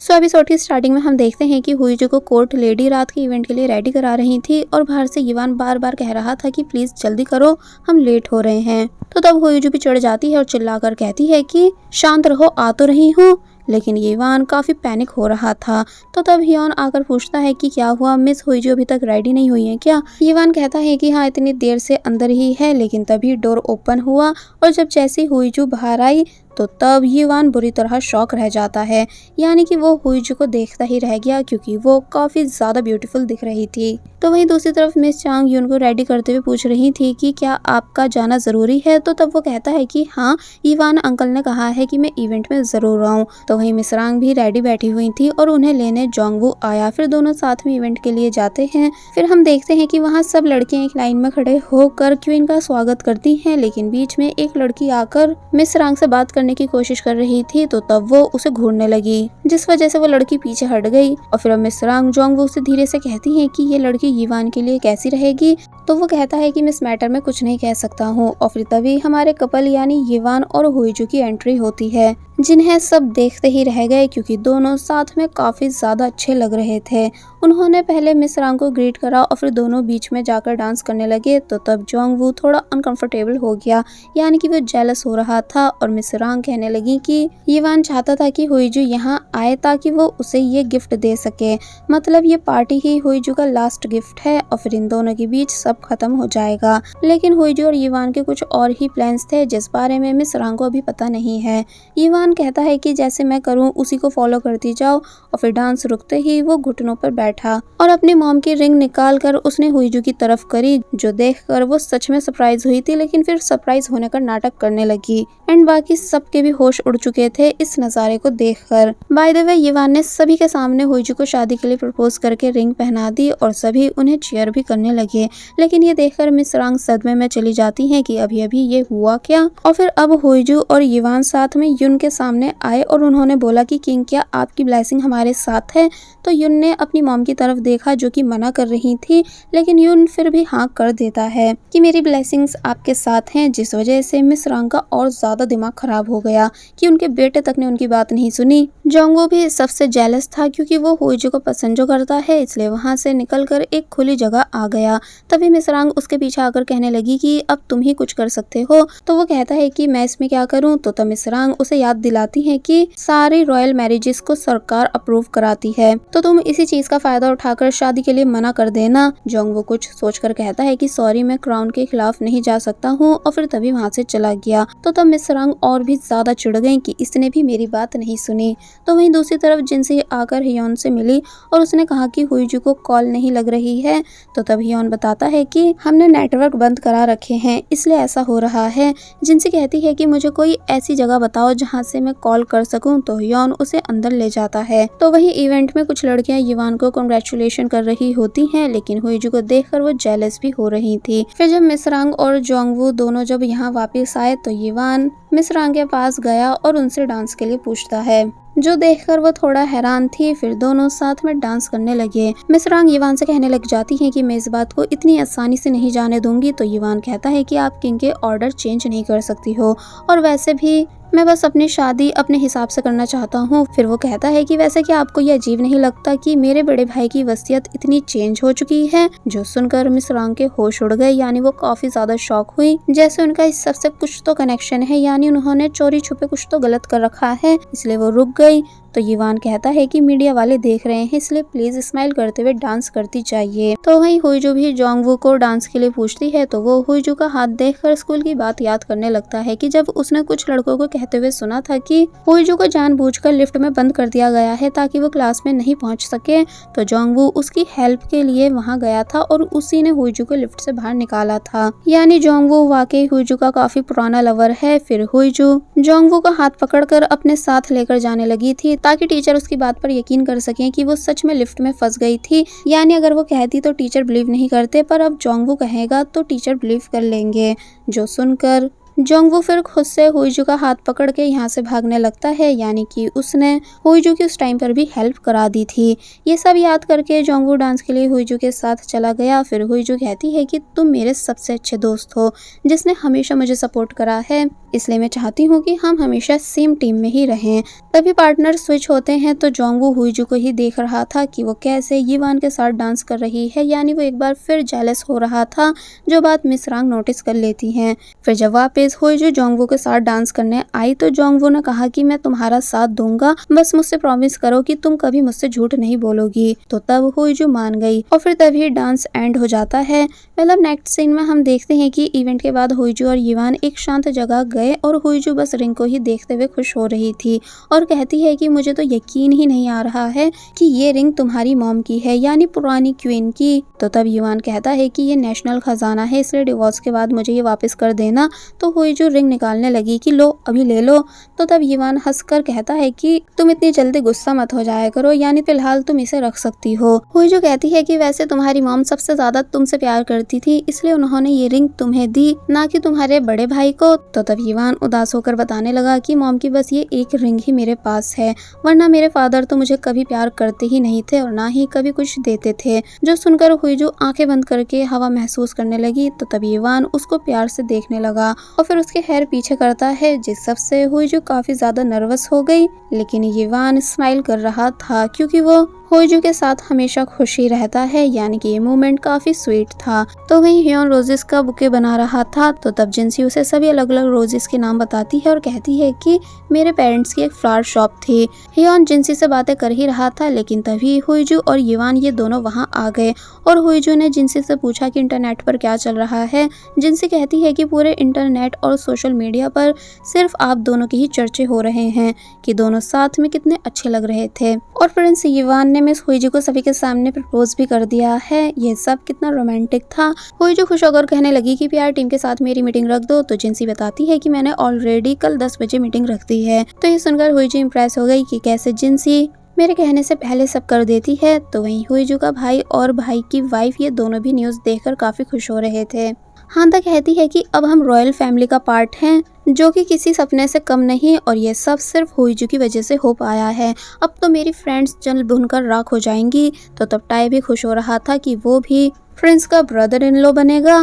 सो episode की starting में हम देखते हैं कि हुईजू को कोर्ट लेडी रात के इवेंट के लिए रेडी करा रही थी और बाहर से यीवान बार बार कह रहा था कि प्लीज जल्दी करो, हम लेट हो रहे हैं। तो तब हुईजू भी चढ़ जाती है और चिल्लाकर कहती है कि शांत रहो, आ तो रही हूँ। लेकिन यीवान काफी पैनिक हो रहा था। तो तब हियोन आकर पूछता है कि क्या हुआ, मिस हुईजू अभी तक रेडी नहीं हुई है क्या। यीवान कहता है कि हाँ, इतनी देर से अंदर ही है। लेकिन तभी डोर ओपन हुआ और जब जैसी हुईजू बाहर आई तो तब यीवान बुरी तरह शॉक रह जाता है। यानी कि वो हुईजू को देखता ही रह गया क्योंकि वो काफी ज्यादा ब्यूटीफुल दिख रही थी। तो वहीं दूसरी तरफ मिस चांग यून को रेडी करते हुए पूछ रही थी कि क्या आपका जाना जरूरी है। तो तब वो कहता है कि हाँ, यीवान अंकल ने कहा है कि मैं इवेंट में जरूर आऊँ। तो वहीं मिस रांग भी रेडी बैठी हुई थी और उन्हें लेने जोंगवू आया। फिर दोनों साथ में इवेंट के लिए जाते हैं। फिर हम देखते हैं कि वहाँ सब लड़कियां एक लाइन में खड़े होकर क्वीन का स्वागत करती हैं। लेकिन बीच में एक लड़की आकर मिस रांग से बात करने की कोशिश कर रही थी। तो तब वो उसे घूरने लगी, जिस वजह से वो लड़की पीछे हट गई। और फिर मिस रांग जोंगवू से धीरे से कहती है कि ये लड़की यीवान के लिए कैसी रहेगी। तो वो कहता है कि मैं इस मैटर में कुछ नहीं कह सकता हूँ। और फिर तभी हमारे कपल यानी यीवान और हुईजू की एंट्री होती है, जिन्हें सब देखते ही रह गए क्योंकि दोनों साथ में काफी ज्यादा अच्छे लग रहे थे। उन्होंने पहले मिस रांग को ग्रीट करा और फिर दोनों बीच में जाकर डांस करने लगे। तो तब जोंगवू थोड़ा अनकंफर्टेबल हो गया, यानी कि वो जेलस हो रहा था। और मिस रांग कहने लगी कि यीवान चाहता था कि हुईजू यहाँ आए ताकि वो उसे ये गिफ्ट दे सके, मतलब ये पार्टी ही हुईजू का लास्ट गिफ्ट है और फिर इन दोनों के बीच सब खत्म हो जाएगा। लेकिन हुईजू और यीवान के कुछ और ही प्लान्स थे जिस बारे में मिस रांग को अभी पता नहीं है। यीवान कहता है कि जैसे मैं करूं उसी को फॉलो करती जाओ। और फिर डांस रुकते ही वो घुटनों पर बैठा और अपनी मॉम की रिंग निकाल कर उसने हुईजू की तरफ करी, जो देखकर वो सच में सरप्राइज हुई थी। लेकिन फिर सरप्राइज होने का नाटक करने लगी एंड बाकी सबके भी होश उड़ चुके थे इस नजारे को देखकर। बाय द वे, यीवान ने सभी के सामने हुईजू को शादी के लिए प्रपोज करके रिंग पहना दी और सभी उन्हें चीयर भी करने लगे। लेकिन ये देखकर मिस रांग सदमे में चली जाती है कि अभी अभी ये हुआ क्या। और फिर अब हुईजू और यीवान साथ में युन के सामने आए और उन्होंने बोला कि किंग, क्या आपकी ब्लेसिंग हमारे साथ है। तो युन ने अपनी मॉम की तरफ देखा जो कि मना कर रही थी, लेकिन युन फिर भी हाँ कर देता है कि मेरी ब्लेसिंग्स आपके साथ हैं। जिस वजह से मिस रांग का और ज्यादा दिमाग खराब हो गया कि उनके बेटे तक ने उनकी बात नहीं सुनी। जोंगवू भी सबसे जेलस था क्योंकि वो हुईजू को पसंद जो करता है, इसलिए वहां से निकलकर एक खुली जगह आ गया। तभी मिस रांग उसके पीछे आकर कहने लगी कि अब तुम ही कुछ कर सकते हो। तो वो कहता है कि मैं इसमें क्या करूं। तो तब मिस रांग उसे याद दिलाती है कि सारी रॉयल मैरिजेस को सरकार अप्रूव कराती है, तो तुम इसी चीज का फायदा उठाकर शादी के लिए मना कर देना। जोंगवू कुछ सोचकर कहता है कि सॉरी, मैं क्राउन के खिलाफ नहीं जा सकता हूँ। और फिर तभी वहां से चला गया। तो तब मिस रांग और भी ज्यादा चिढ़ गई कि इसने भी मेरी बात नहीं सुनी। तो वहीं दूसरी तरफ जिनसे आकर हियोन से मिली और उसने कहा कि हुईजू को कॉल नहीं लग रही है। तो तब हियोन बताता है कि हमने नेटवर्क बंद करा रखे हैं, इसलिए ऐसा हो रहा है। जिनसे कहती है कि मुझे कोई ऐसी जगह बताओ जहां से मैं कॉल कर सकूं। तो हियोन उसे अंदर ले जाता है। तो वही इवेंट में कुछ लड़कियां यीवान को कांग्रेचुलेशन कर रही होती हैं, लेकिन हुईजू को देखकर वो जेलस भी हो रही थी। फिर जब मिस रांग और जोंगवू दोनों जब यहाँ वापस आए तो यीवान मिस रांग के पास गया और उनसे डांस के लिए पूछता है, जो देखकर वो थोड़ा हैरान थी। फिर दोनों साथ में डांस करने लगे। मिस रांग यीवान से कहने लग जाती है कि मैं इस बात को इतनी आसानी से नहीं जाने दूंगी। तो यीवान कहता है कि आप किंग के ऑर्डर चेंज नहीं कर सकती हो और वैसे भी मैं बस अपनी शादी अपने हिसाब से करना चाहता हूँ। फिर वो कहता है कि वैसे क्या आपको ये अजीब नहीं लगता कि मेरे बड़े भाई की वसीयत इतनी चेंज हो चुकी है। जो सुनकर मिस रांग के होश उड़ गए, यानी वो काफी ज्यादा शॉक हुई। जैसे उनका इस सबसे कुछ तो कनेक्शन है, यानी उन्होंने चोरी छुपे कुछ तो गलत कर रखा है, इसलिए वो रुक गई। तो यीवान कहता है कि मीडिया वाले देख रहे हैं, इसलिए प्लीज स्माइल करते हुए डांस करती चाहिए। तो वहीं हुईजू भी जोंगवू को डांस के लिए पूछती है। तो वो हुईजू का हाथ देखकर स्कूल की बात याद करने लगता है कि जब उसने कुछ लड़कों को कहते हुए सुना था कि हुईजू को जानबूझकर लिफ्ट में बंद कर दिया गया है ताकि वो क्लास में नहीं पहुंच सके। तो जोंगवू उसकी हेल्प के लिए वहां गया था और उसी ने हुईजू को लिफ्ट से बाहर निकाला था। यानी जोंगवू वाकई हुईजू का काफी पुराना लवर है। फिर हुईजू जोंगवू का हाथ पकड़कर अपने साथ लेकर जाने लगी थी ताकि टीचर उसकी बात पर यकीन कर सकें कि वो सच में लिफ्ट में फंस गई थी। यानी अगर वो कहती तो टीचर बिलीव नहीं करते, पर अब जोंगवू कहेगा तो टीचर बिलीव कर लेंगे। जो सुनकर जोंगवू फिर खुद से हुईजू का हाथ पकड़ के यहाँ से भागने लगता है, यानी कि उसने हुईजू की उस टाइम पर भी हेल्प करा दी थी। ये सब याद करके जोंगवू डांस के लिए हुईजू के साथ चला गया। फिर हुईजू कहती है कि तुम मेरे सबसे अच्छे दोस्त हो, जिसने हमेशा मुझे सपोर्ट करा है, इसलिए मैं चाहती हूँ कि हम हमेशा सेम टीम में ही रहें। तभी पार्टनर स्विच होते हैं तो जोंगवू हुईजू को ही देख रहा था कि वो कैसे यीवान के साथ डांस कर रही है, यानी वो एक बार फिर जेलस हो रहा था, जो बात मिस रांग नोटिस कर लेती हैं। फिर जब वापस हुईजू जोंगवू के साथ डांस करने आई तो जोंगवू ने कहा कि मैं तुम्हारा साथ दूंगा, बस मुझसे प्रॉमिस करो कि तुम कभी मुझसे झूठ नहीं बोलोगी। तो तब हुईजू मान गई और फिर तभी डांस एंड हो जाता है। मतलब नेक्स्ट सीन में हम देखते हैं कि इवेंट के बाद हुईजू और यीवान एक शांत जगह गए और हुईजू बस रिंग को ही देखते हुए खुश हो रही थी और कहती है कि मुझे तो यकीन ही नहीं आ रहा है कि ये रिंग तुम्हारी मॉम की है, यानी पुरानी क्वीन की। तो तब यीवान कहता है कि ये नेशनल खजाना है, इसलिए डिवोर्स के बाद मुझे ये वापस कर देना। तो हुईजू रिंग निकालने लगी कि लो अभी ले लो। तो तब यीवान हंसकर कहता है कि तुम इतनी जल्दी गुस्सा मत हो जाया करो, यानी फिलहाल तुम इसे रख सकती हो। हुईजू कहती है कि वैसे तुम्हारी मॉम सबसे ज्यादा तुमसे प्यार करती थी, इसलिए उन्होंने ये रिंग तुम्हें दी, ना कि तुम्हारे बड़े भाई को। तो तब यीवान उदास होकर बताने लगा कि मॉम की बस ये एक रिंग ही मेरे पास है, वरना मेरे फादर तो मुझे कभी प्यार करते ही नहीं थे और ना ही कभी कुछ देते थे। जो सुनकर हुईजू आंखें बंद करके हवा महसूस करने लगी। तो तब यीवान उसको प्यार से देखने लगा और फिर उसके हेयर पीछे करता है, जिस सबसे हुईजू काफी ज्यादा नर्वस हो गई। लेकिन यीवान स्माइल कर रहा था क्योंकि वो हुईजू के साथ हमेशा खुशी रहता है, यानी कि ये मोमेंट काफी स्वीट था। तो वहीं ह्योन रोजेस का बुके बना रहा था। तो तब जिनसी उसे सभी अलग अलग रोजेस के नाम बताती है और कहती है कि मेरे पेरेंट्स की एक फ्लावर शॉप थी। ह्योन जिनसी से बातें कर ही रहा था, लेकिन तभी हुईजू और यीवान ये दोनों वहां आ गए और हुईजू ने जिनसी से पूछा कि इंटरनेट पर क्या चल रहा है। जिनसी कहती है कि पूरे इंटरनेट और सोशल मीडिया पर सिर्फ आप दोनों की ही चर्चे हो रहे हैं कि दोनों साथ में कितने अच्छे लग रहे थे। और प्रिंस यीवान ने मिस हुईजू को सभी के सामने प्रपोज भी कर दिया है। ये सब कितना रोमांटिक था। हुईजू खुश होकर कहने लगी कि पीआर टीम के साथ मेरी मीटिंग रख दो। तो जिनसी बताती है कि मैंने ऑलरेडी कल 10 बजे मीटिंग रख दी है। तो ये सुनकर हुईजू इम्प्रेस हो गई कि कैसे जिनसी मेरे कहने से पहले सब कर देती है। तो वहीं हुईजू का भाई और भाई की वाइफ ये दोनों भी न्यूज देखकर काफी खुश हो रहे थे। हांता कहती है कि अब हम रॉयल फैमिली का पार्ट हैं, जो कि किसी सपने से कम नहीं, और ये सब सिर्फ हुईजू की वजह से हो पाया है। अब तो मेरी फ्रेंड्स जल भुनकर राख हो जाएंगी। तो तब टाई भी खुश हो रहा था कि वो भी प्रिंस का ब्रदर इन लॉ बनेगा।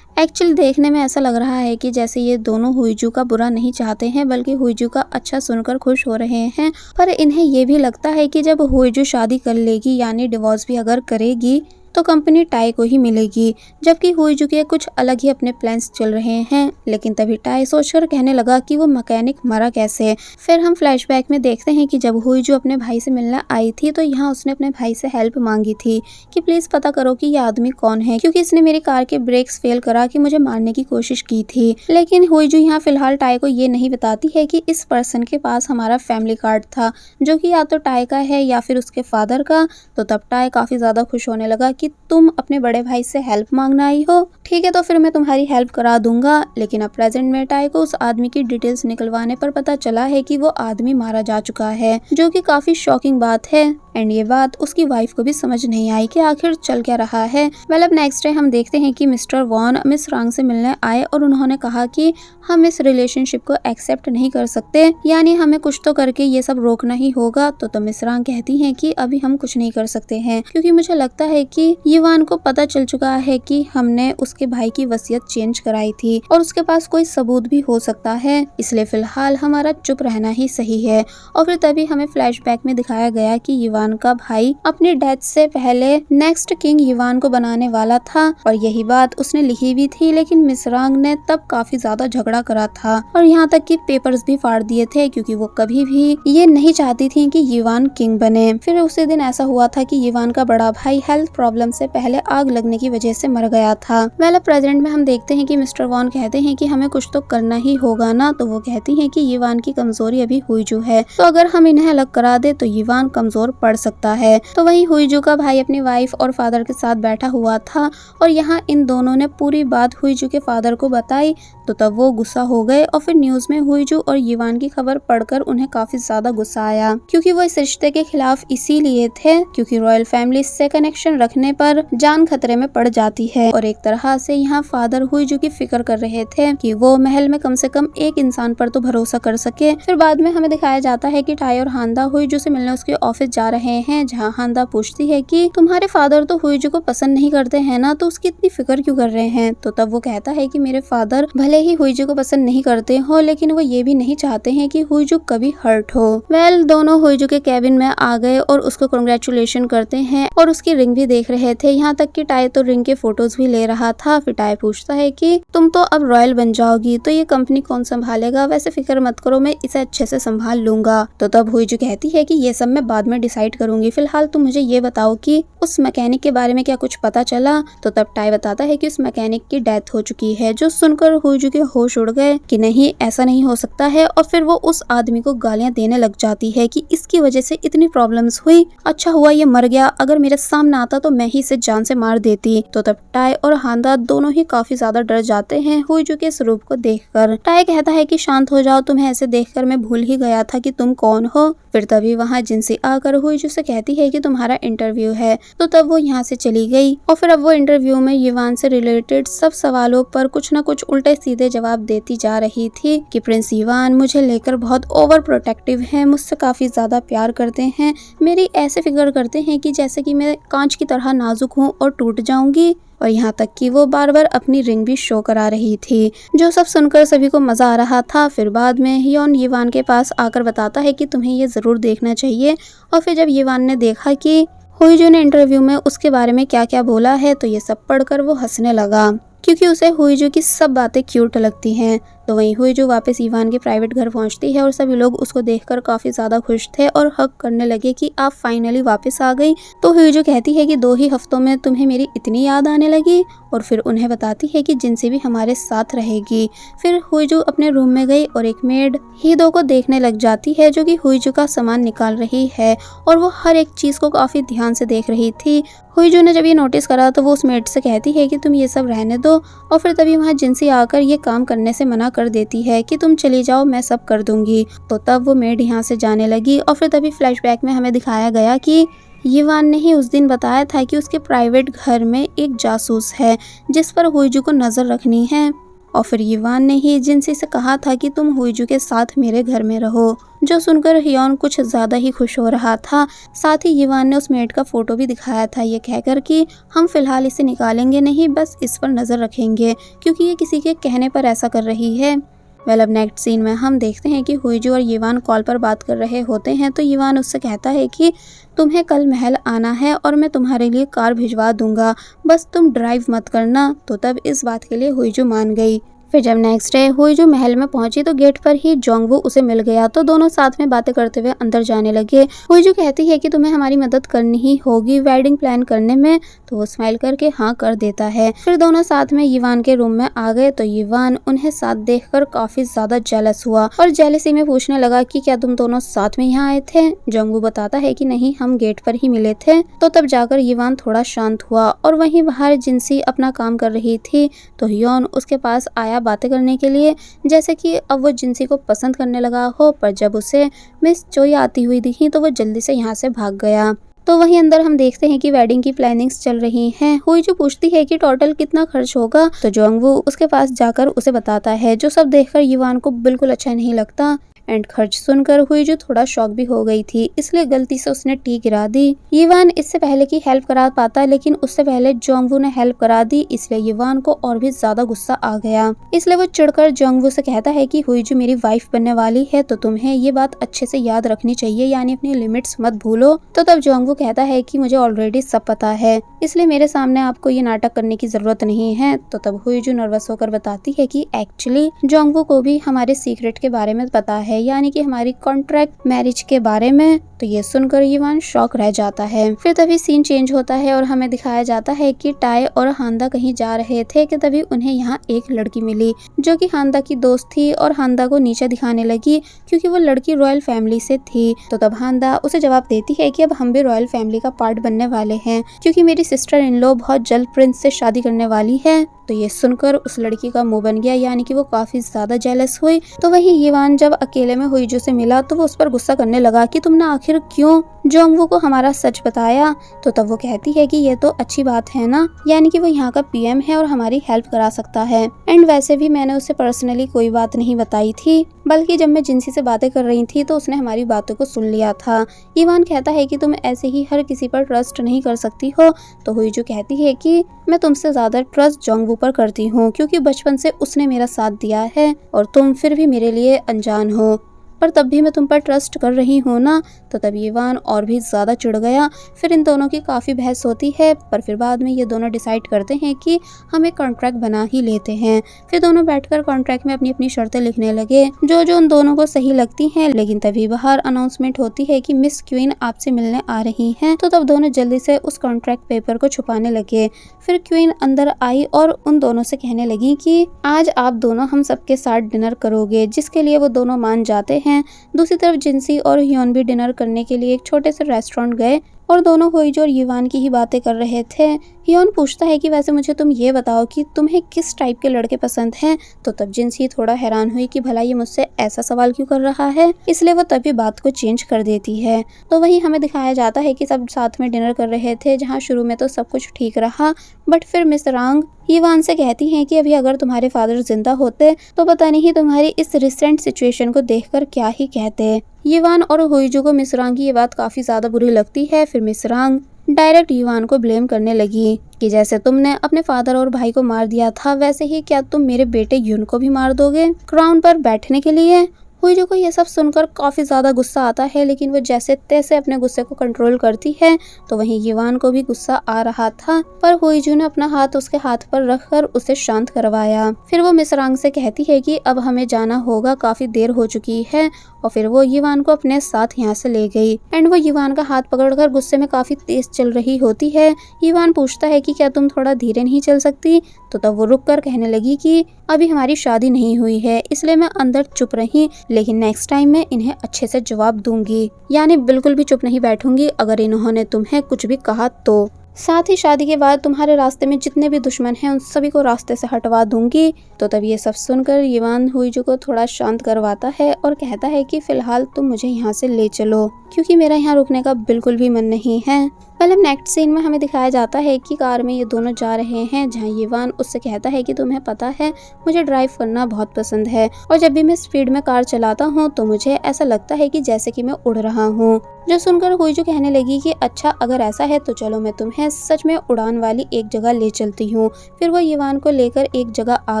एक्चुअली देखने में ऐसा लग रहा है कि जैसे ये दोनों हुईजू का बुरा नहीं चाहते हैं, बल्कि हुईजू का अच्छा सुनकर खुश हो रहे हैं। पर इन्हें ये भी लगता है कि जब हुईजू शादी कर लेगी, यानी डिवोर्स भी अगर करेगी, तो कंपनी टाई को ही मिलेगी, जबकि हुईजू के कुछ अलग ही अपने प्लान्स चल रहे हैं। लेकिन तभी टाई सोचकर कहने लगा कि वो मैकेनिक मरा कैसे। फिर हम फ्लैशबैक में देखते हैं कि जब हुईजू अपने भाई से मिलने आई थी, तो यहाँ उसने अपने भाई से हेल्प मांगी थी कि प्लीज पता करो कि ये आदमी कौन है, क्योंकि इसने मेरी कार के ब्रेक्स फेल करा कि मुझे मारने की कोशिश की थी। लेकिन हुईजू यहाँ फिलहाल टाई को ये नहीं बताती है कि इस पर्सन के पास हमारा फैमिली कार्ड था, जो कि या तो टाई का है या फिर उसके फादर का। तो तब टाई काफी ज्यादा खुश होने लगा कि तुम अपने बड़े भाई से हेल्प मांगना आई हो, ठीक है तो फिर मैं तुम्हारी हेल्प करा दूंगा। लेकिन अब प्रेजेंट में टाई को उस आदमी की डिटेल्स निकलवाने पर पता चला है कि वो आदमी मारा जा चुका है, जो कि काफी शॉकिंग बात है। एंड ये बात उसकी वाइफ को भी समझ नहीं आई कि आखिर चल क्या रहा है। वेल अब नेक्स्ट डे हम देखते हैं कि मिस्टर वॉन मिस रांग से मिलने आए और उन्होंने कहा कि हम इस रिलेशनशिप को एक्सेप्ट नहीं कर सकते, यानी हमें कुछ तो करके ये सब रोकना ही होगा। तो मिस रांग कहती हैं कि अभी हम कुछ नहीं कर सकते हैं, क्योंकि मुझे लगता है कि यीवान को पता चल चुका है कि हमने उसके भाई की वसीयत चेंज कराई थी और उसके पास कोई सबूत भी हो सकता है, इसलिए फिलहाल हमारा चुप रहना ही सही है। और फिर तभी हमें फ्लैशबैक में दिखाया गया कि यीवान का भाई अपनी डेथ से पहले नेक्स्ट किंग यीवान को बनाने वाला था और यही बात उसने लिखी भी थी, लेकिन मिस रांग ने तब काफी ज्यादा झगड़ा करा था और यहाँ तक कि पेपर्स भी फाड़ दिए थे, क्योंकि वो कभी भी ये नहीं चाहती थी कि यीवान किंग बने। फिर उसी दिन ऐसा हुआ था कि यीवान का बड़ा भाई हेल्थ प्रॉब्लम से पहले आग लगने की वजह से मर गया था। वेल प्रेजेंट में हम देखते हैं कि मिस्टर वॉन कहते हैं कि हमें कुछ तो करना ही होगा ना। तो वो कहती हैं कि यीवान की कमजोरी अभी हुईजू है, तो अगर हम इन्हें अलग करा दे तो यीवान कमजोर पड़ पड़ सकता है। तो वहीं हुईजू का भाई अपनी वाइफ और फादर के साथ बैठा हुआ था और यहाँ इन दोनों ने पूरी बात हुईजू के फादर को बताई। तो तब वो गुस्सा हो गए और फिर न्यूज में हुईजू और यीवान की खबर पढ़कर उन्हें काफी ज्यादा गुस्सा आया, क्योंकि वो इस रिश्ते के खिलाफ इसीलिए थे क्योंकि रॉयल फैमिली से कनेक्शन रखने पर जान खतरे में पड़ जाती है। और एक तरह से यहाँ फादर हुईजू की फिक्र कर रहे थे कि वो महल में कम से कम एक इंसान पर तो भरोसा कर सके। फिर बाद में हमें दिखाया जाता है कि टाई और हांदा हुईजू से मिलने उसके ऑफिस जा रहे हैं, जहाँ हांदा पूछती है कि तुम्हारे फादर तो हुईजू को पसंद नहीं करते हैं ना, तो उसकी इतनी फिक्र क्यों कर रहे हैं। तो तब वो कहता है कि मेरे फादर भले ही हुईजू को पसंद नहीं करते हो, लेकिन वो ये भी नहीं चाहते हैं कि हुईजू कभी हर्ट हो। वेल, दोनों हुईजू के कैबिन में आ गए और उसको कांग्रेचुलेशन करते हैं और उसकी रिंग भी देख रहे थे। यहाँ तक कि टाई तो रिंग के फोटोज भी ले रहा था। फिर टाई पूछता है कि तुम तो अब रॉयल बन जाओगी, तो ये कंपनी कौन संभालेगा। वैसे फिक्र मत करो, मैं इसे अच्छे से संभाल लूंगा। तो तब हुईजू कहती है कि ये सब मैं बाद में डिसाइड करूंगी, फिलहाल तुम मुझे ये बताओ कि उस मैकेनिक के बारे में क्या कुछ पता चला। तो तब टाई बताता है कि उस मैकेनिक की डेथ हो चुकी है, जो सुनकर हुईजू के होश उड़ गए कि नहीं, ऐसा नहीं हो सकता है। और फिर वो उस आदमी को गालियां देने लग जाती है कि इसकी वजह से इतनी प्रॉब्लम्स हुई, अच्छा हुआ ये मर गया, अगर मेरे सामने आता तो मैं ही इसे जान से मार देती। तो तब टाई और हांदा दोनों ही काफी ज्यादा डर जाते हैं हुईजू के स्वरूप को देखकर। टाई कहता है कि शांत हो जाओ, तुम्हें ऐसे देखकर मैं भूल ही गया था कि तुम कौन हो। फिर तभी वहाँ जिनसी आकर हुईजू से कहती है कि तुम्हारा इंटरव्यू है। तो तब वो यहाँ से चली गई और फिर अब वो इंटरव्यू में यीवान से रिलेटेड सब सवालों पर कुछ न कुछ उल्टे सीधे जवाब देती जा रही थी कि प्रिंस यीवान मुझे लेकर बहुत ओवर प्रोटेक्टिव हैं, मुझसे काफी ज्यादा प्यार करते हैं, मेरी ऐसे फिक्र करते हैं कि जैसे कि मैं कांच की तरह नाजुक हूँ और टूट जाऊंगी। और यहाँ तक कि वो बार बार अपनी रिंग भी शो करा रही थी, जो सब सुनकर सभी को मजा आ रहा था। फिर बाद में हियोन यीवान के पास आकर बताता है कि तुम्हें ये जरूर देखना चाहिए। और फिर जब यीवान ने देखा कि हुईजू ने इंटरव्यू में उसके बारे में क्या क्या बोला है, तो ये सब पढ़कर वो हंसने लगा, क्योंकि उसे हुईजू की सब बातें क्यूट लगती हैं। तो वहीं हुईजू वापस यीवान के प्राइवेट घर पहुंचती है और सभी लोग उसको देखकर काफी ज्यादा खुश थे और हक करने लगे कि आप फाइनली वापस आ गई। तो हुईजू कहती है कि 2 ही हफ्तों में तुम्हें मेरी इतनी याद आने लगी। और फिर उन्हें बताती है कि जिनसे भी हमारे साथ रहेगी। फिर हुईजू अपने रूम में गई और एक मेड हीदो को देखने लग जाती है, जो कि हुईजू का सामान निकाल रही है और वो हर एक चीज को काफी ध्यान से देख रही थी। हुईजू ने जब ये नोटिस करा तो वो उस मेड से कहती है कि तुम ये सब रहने दो। और फिर तभी वहाँ जिनसी आकर ये काम करने से मना कर देती है कि तुम चली जाओ, मैं सब कर दूंगी। तो तब वो मेड यहाँ से जाने लगी। और फिर तभी फ्लैशबैक में हमें दिखाया गया कि यीवान ने ही उस दिन बताया था कि उसके प्राइवेट घर में एक जासूस है जिस पर हुईजू को नजर रखनी है। और फिर यीवान ने ही जिनसी से कहा था कि तुम हुईजू के साथ मेरे घर में रहो, जो सुनकर हियोन कुछ ज्यादा ही खुश हो रहा था। साथ ही यीवान ने उस मेड का फोटो भी दिखाया था, ये कहकर कि हम फिलहाल इसे निकालेंगे नहीं, बस इस पर नजर रखेंगे, क्योंकि ये किसी के कहने पर ऐसा कर रही है। वेल, अब नेक्स्ट सीन में हम देखते हैं कि हुईजू और यीवान कॉल पर बात कर रहे होते हैं। तो यीवान उससे कहता है कि तुम्हें कल महल आना है और मैं तुम्हारे लिए कार भिजवा दूंगा, बस तुम ड्राइव मत करना। तो तब इस बात के लिए हुईजू मान गई। फिर जब नेक्स्ट डे हुईजू महल में पहुंची तो गेट पर ही जोंगवू उसे मिल गया। तो दोनों साथ में बातें करते हुए अंदर जाने लगे। हुईजू कहती है कि तुम्हें हमारी मदद करनी ही होगी वेडिंग प्लान करने में। तो वो स्माइल करके हाँ कर देता है। फिर दोनों साथ में यीवान के रूम में आ गए। तो यीवान उन्हें साथ देखकर काफी ज्यादा जेलस हुआ और जेलसी में पूछने लगा कि क्या तुम दोनों साथ में यहाँ आए थे। जोंगवू बताता है कि नहीं, हम गेट पर ही मिले थे। तो तब जाकर यीवान थोड़ा शांत हुआ और वहीं बाहर जिनसी अपना काम कर रही थी। तो हियोन उसके पास आया बातें करने के लिए, जैसे कि अब वो जिनसी को पसंद करने लगा हो। पर जब उसे मिस चोई आती हुई दिखी तो वो जल्दी से यहाँ से भाग गया। तो वहीं अंदर हम देखते हैं कि वेडिंग की प्लानिंग्स चल रही हैं। हुईजू पूछती है कि टोटल कितना खर्च होगा। तो जोंगवू उसके पास जाकर उसे बताता है, जो सब देखकर यीवान को बिल्कुल अच्छा नहीं लगता। एंड खर्च सुनकर हुईजू थोड़ा शॉक भी हो गई थी, इसलिए गलती से उसने टी गिरा दी। यीवान इससे पहले की हेल्प करा पाता, लेकिन उससे पहले जोंगवू ने हेल्प करा दी, इसलिए यीवान को और भी ज्यादा गुस्सा आ गया। इसलिए वो चिढ़कर जोंगवू से कहता है कि हुईजू मेरी वाइफ बनने वाली है, तो तुम्हें ये बात अच्छे से याद रखनी चाहिए, यानी अपनी लिमिट्स मत भूलो। तो तब जोंगवू कहता है कि मुझे ऑलरेडी सब पता है, इसलिए मेरे सामने आपको ये नाटक करने की जरूरत नहीं है। तो तब हुईजू नर्वस होकर बताती है कि एक्चुअली जोंगवू को भी हमारे सीक्रेट के बारे में पता है, है, यानी कि हमारी कॉन्ट्रैक्ट मैरिज के बारे में। तो ये सुनकर युवान शॉक रह जाता है। फिर तभी सीन चेंज होता है और हमें दिखाया जाता है कि टाय और हांदा कहीं जा रहे थे कि तभी उन्हें यहाँ एक लड़की मिली जो कि हांदा की दोस्त थी और हांदा को नीचे दिखाने लगी क्योंकि वो लड़की रॉयल फैमिली से थी। तो तब हांदा उसे जवाब देती है कि अब हम भी रॉयल फैमिली का पार्ट बनने वाले हैं क्योंकि मेरी सिस्टर इन लॉ बहुत जल्द प्रिंस से शादी करने वाली है। तो ये सुनकर उस लड़की का मुंह बन गया, यानी कि वो काफी ज्यादा जेलस हुई। तो वही युवान जब अकेले में हुईजू से मिला तो वो उस पर गुस्सा करने लगा कि तुमने आखिर क्यों जोंगवू को हमारा सच बताया। तो तब वो कहती है कि ये तो अच्छी बात है ना, यानी कि वो यहाँ का पीएम है और हमारी हेल्प करा सकता है। एंड वैसे भी मैंने उसे पर्सनली कोई बात नहीं बताई थी, बल्कि जब मैं जिनसी से बातें कर रही थी तो उसने हमारी बातों को सुन लिया था। युवान कहता है कि तुम ऐसे ही हर किसी पर ट्रस्ट नहीं कर सकती हो। तो हुईजू कहती है कि मैं तुमसे ज्यादा ट्रस्ट जोंगवू पर करती हूँ क्योंकि बचपन से उसने मेरा साथ दिया है और तुम फिर भी मेरे लिए अनजान हो, पर तब भी मैं तुम पर ट्रस्ट कर रही हूँ ना। तो तब युवान और भी ज़्यादा चिढ़ गया। फिर इन दोनों की काफ़ी बहस होती है, पर फिर बाद में ये दोनों डिसाइड करते हैं कि हम एक कॉन्ट्रैक्ट बना ही लेते हैं। फिर दोनों बैठकर कॉन्ट्रैक्ट में अपनी अपनी शर्तें लिखने लगे जो जो उन दोनों को सही लगती हैं। लेकिन तभी बाहर अनाउंसमेंट होती है कि मिस क्वीन आपसे मिलने आ रही हैं। तो तब दोनों जल्दी से उस कॉन्ट्रैक्ट पेपर को छुपाने लगे। फिर क्वीन अंदर आई और उन दोनों से कहने लगी कि आज आप दोनों हम सबके साथ डिनर करोगे, जिसके लिए वो दोनों मान जाते हैं। दूसरी तरफ जिनसी और ह्योन भी डिनर करने के लिए एक छोटे से रेस्टोरेंट गए और दोनों हुईजू और युवान की ही बातें कर रहे थे। ह्योन पूछता है कि वैसे मुझे तुम ये बताओ कि तुम्हें किस टाइप के लड़के पसंद हैं। तो तब जिनसी थोड़ा हैरान हुई कि भला ये मुझसे ऐसा सवाल क्यों कर रहा है, इसलिए वो तभी बात को चेंज कर देती है। तो वहीं हमें दिखाया जाता है कि सब साथ में डिनर कर रहे थे, जहाँ शुरू में तो सब कुछ ठीक रहा, बट फिर मिस रांग युवान से कहती हैं कि अभी अगर तुम्हारे फादर जिंदा होते तो पता नहीं तुम्हारी इस रिसेंट सिचुएशन को देखकर क्या ही कहते। युवान और हुईजू को मिस रांग की ये बात काफी ज्यादा बुरी लगती है। फिर मिस रांग डायरेक्ट युवान को ब्लेम करने लगी कि जैसे तुमने अपने फादर और भाई को मार दिया था, वैसे ही क्या तुम मेरे बेटे ह्योन को भी मार दोगे क्राउन पर बैठने के लिए। हुईजू को ये सब सुनकर काफी ज्यादा गुस्सा आता है, लेकिन वो जैसे तैसे अपने गुस्से को कंट्रोल करती है। तो वहीं युवान को भी गुस्सा आ रहा था, पर हुईजू ने अपना हाथ उसके हाथ पर रखकर उसे शांत करवाया। फिर वो मिस रांग से कहती है कि अब हमें जाना होगा, काफी देर हो चुकी है। और फिर वो युवान को अपने साथ यहाँ से ले गई। एंड वो युवान का हाथ पकड़कर गुस्से में काफी तेज चल रही होती है। युवान पूछता है कि क्या तुम थोड़ा धीरे नहीं चल सकती। तो तब वो रुककर कहने लगी कि अभी हमारी शादी नहीं हुई है, इसलिए मैं अंदर चुप रही, लेकिन नेक्स्ट टाइम मैं इन्हें अच्छे से जवाब दूंगी, यानी बिल्कुल भी चुप नहीं बैठूंगी अगर इन्होंने तुम्हें कुछ भी कहा तो। साथ ही शादी के बाद तुम्हारे रास्ते में जितने भी दुश्मन हैं उन सभी को रास्ते से हटवा दूंगी। तो तब ये सब सुनकर युवान हुईजू को थोड़ा शांत करवाता है और कहता है कि फिलहाल तुम मुझे यहाँ से ले चलो क्योंकि मेरा यहाँ रुकने का बिल्कुल भी मन नहीं है। पहले नेक्स्ट सीन में हमें दिखाया जाता है कि कार में ये दोनों जा रहे हैं, जहाँ युवान उससे कहता है कि तुम्हें पता है मुझे ड्राइव करना बहुत पसंद है और जब भी मैं स्पीड में कार चलाता हूँ तो मुझे ऐसा लगता है कि जैसे कि मैं उड़ रहा हूँ। जो सुनकर हुईजू कहने लगी कि अच्छा अगर ऐसा है तो चलो मैं तुम्हें सच में उड़ान वाली एक जगह ले चलती हूँ। फिर वो युवान को लेकर एक जगह आ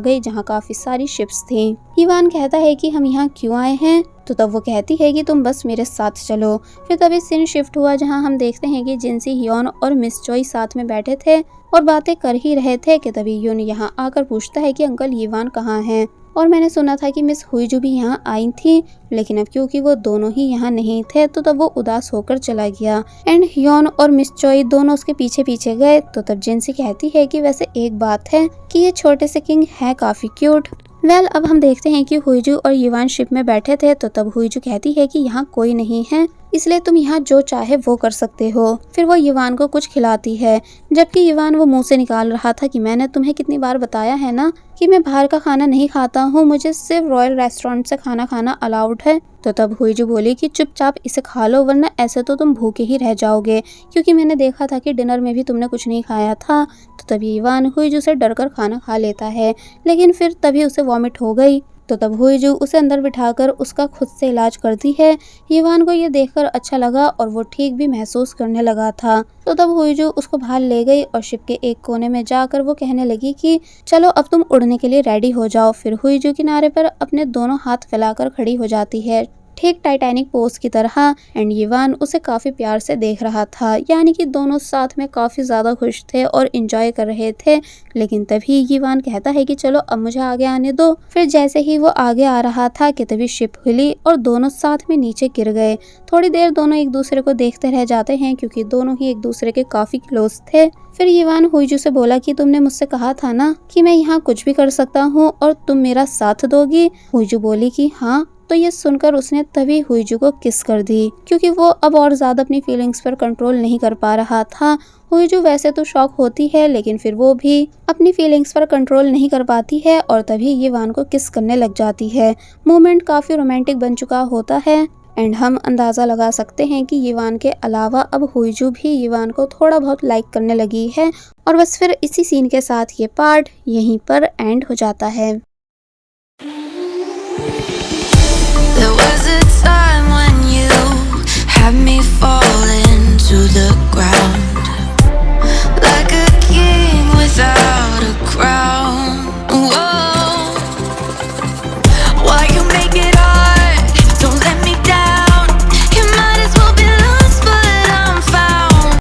गई जहाँ काफी सारी शिप्स थी। युवान कहता है कि हम यहाँ क्यों आए हैं। तो तब वो कहती है कि तुम बस मेरे साथ चलो। फिर तभी सीन शिफ्ट हुआ जहाँ हम देखते हैं कि जिनसी ह्योन और मिस चोई साथ में बैठे थे और बातें कर ही रहे थे कि तभी ह्योन यहाँ आकर पूछता है कि अंकल युवान कहाँ हैं, और मैंने सुना था कि मिस हुईजू भी यहाँ आई थी, लेकिन अब क्योंकि वो दोनों ही यहाँ नहीं थे तो तब वो उदास होकर चला गया। एंड ह्योन और मिस चोई दोनों उसके पीछे पीछे गए। तो तब जिनसी कहती है कि वैसे एक बात है कि ये छोटे से किंग है काफी क्यूट। अब हम देखते हैं कि हुईजू और युवान शिप में बैठे थे। तो तब हुईजू कहती है कि यहाँ कोई नहीं है, इसलिए तुम यहाँ जो चाहे वो कर सकते हो। फिर वो युवान को कुछ खिलाती है, जबकि युवान वो मुंह से निकाल रहा था कि मैंने तुम्हें कितनी बार बताया है ना कि मैं बाहर का खाना नहीं खाता हूँ, मुझे सिर्फ रॉयल रेस्टोरेंट से खाना खाना अलाउड है। तो तब हुईजू बोली कि चुपचाप इसे खा लो, वरना ऐसे तो तुम भूखे ही रह जाओगे, क्योंकि मैंने देखा था कि डिनर में भी तुमने कुछ नहीं खाया था। तो तभी युवान हुईजू से डरकर खाना खा लेता है, लेकिन फिर तभी उसे वॉमिट हो गई। तो तब हुईजू उसे अंदर बिठाकर उसका खुद से इलाज करती है। युवान को ये देखकर अच्छा लगा और वो ठीक भी महसूस करने लगा था। तो तब हुईजू उसको बाहर ले गई और शिप के एक कोने में जाकर वो कहने लगी कि चलो अब तुम उड़ने के लिए रेडी हो जाओ। फिर हुईजू किनारे पर अपने दोनों हाथ फैलाकर खड़ी हो जाती है। ठीक टाइटैनिक पोज की तरह। एंड यीवान उसे काफी प्यार से देख रहा था, यानी कि दोनों साथ में काफी ज्यादा खुश थे और एंजॉय कर रहे थे। लेकिन तभी यीवान कहता है कि चलो अब मुझे आगे आने दो। फिर जैसे ही वो आगे आ रहा था कि तभी शिप हिली और दोनों साथ में नीचे गिर गए। थोड़ी देर दोनों एक दूसरे को देखते रह जाते हैं क्योंकि दोनों ही एक दूसरे के काफी क्लोज थे। फिर यीवान हुईजू से बोला कि तुमने मुझसे कहा था ना कि मैं यहाँ कुछ भी कर सकता हूँ और तुम मेरा साथ दोगी। हुईजू बोली कि हाँ। तो ये सुनकर उसने तभी हुईजू को किस कर दी क्योंकि वो अब और ज्यादा अपनी फीलिंग्स पर कंट्रोल नहीं कर पा रहा था। हुईजू वैसे तो शॉक होती है लेकिन फिर वो भी अपनी फीलिंग्स पर कंट्रोल नहीं कर पाती है और तभी यीवान को किस करने लग जाती है। मोमेंट काफी रोमांटिक बन चुका होता है एंड हम अंदाजा लगा सकते हैं कि यीवान के अलावा अब हुईजू भी यीवान को थोड़ा बहुत लाइक करने लगी है। और बस फिर इसी सीन के साथ ये पार्ट यहीं पर एंड हो जाता है। There was a time when you had me falling